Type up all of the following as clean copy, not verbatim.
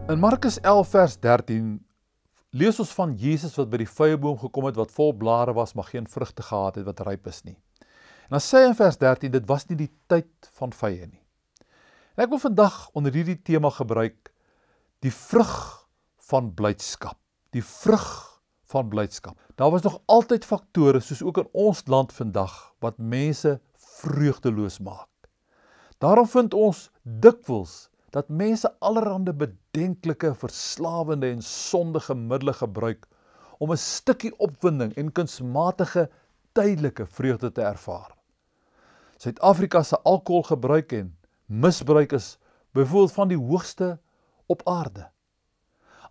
In Markus 11 vers 13 lees ons van Jesus wat by die vyeboom gekom het wat vol blare was, maar geen vrugte gehad het wat ryp is nie. En dan sê hy in vers 13, dit was nie die tyd van vye nie. En ek wil vandag onder hierdie tema gebruik, die vrug van blydskap. Die vrug van blydskap. Daar was nog altyd faktore, soos ook in ons land vandag, wat mense vreugdeloos maak. Daarom vind ons dikwels dat mense allerhande bedenklike, verslawende en sondige middele gebruik om 'n stukkie opwinding en kunsmatige tydelike vreugde te ervaar. Suid-Afrika se alkoholgebruik en misbruik is byvoorbeeld van die hoogste op aarde.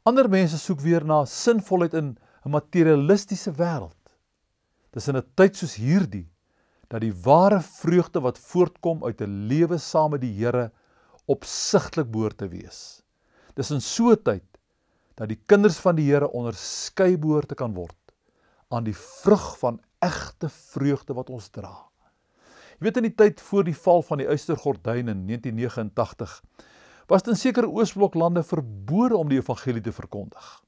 Ander mense soek weer na sinvolheid in 'n materialistiese wêreld. Dis in 'n tyd soos hierdie dat die ware vreugde wat voortkom uit 'n lewe saam met die Here opsigtelik behoort te wees. Dis in so 'n tyd dat die kinders van die Here onderskei behoort te kan word aan die vrug van egte vreugde wat ons dra. Jy weet, in die tyd voor die val van die Eystergordyn in 1989 was dit in sekere Oosbloklande verbode om die evangelie te verkondig.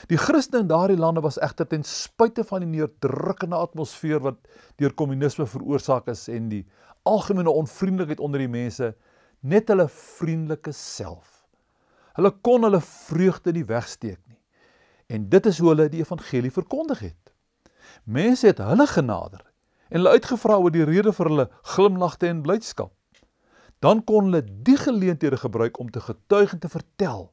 Die Christene in daardie lande was egter ten spyte van die neerdrukkende atmosfeer wat deur kommunisme veroorsaak is en die algemene onvriendelikheid onder die mense, net hulle vriendelike self. Hulle kon hulle vreugde nie wegsteek nie. En dit is hoe hulle die evangelie verkondig het. Mense het hulle genader en hulle uitgevra oor die rede vir hulle glimlagte en blydskap. Dan kon hulle die geleenthede gebruik om te getuig en te vertel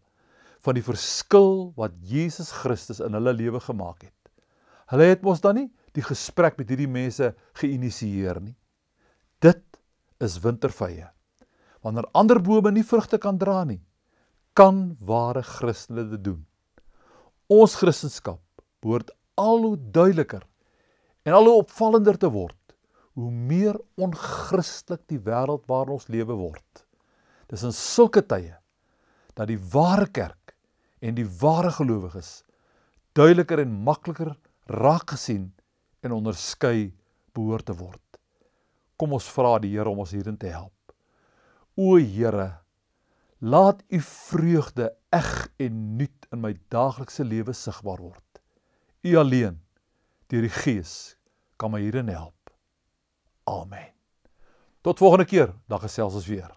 van die verskil wat Jesus Christus in hulle lewe gemaak het. Hulle het mos dan nie die gesprek met hierdie mense geïnisieer nie. Dit is wintervye. Wanneer ander bome nie vrugte kan dra nie, kan ware Christene dit doen. Ons Christendom behoort al hoe duideliker en al hoe opvallender te word, hoe meer onchristelik die wêreld waarin ons lewe word. Dis in sulke tye dat die ware kerk en die ware gelowiges duideliker en makliker raak gesien en onderskei behoort te word. Kom ons vra die Here om ons hierin te help. O Here, laat u vreugde eg en nuut in my daaglikse lewe sigbaar word. U alleen, deur die Gees, kan my hierin help. Amen. Tot volgende keer, dan gesels ons weer.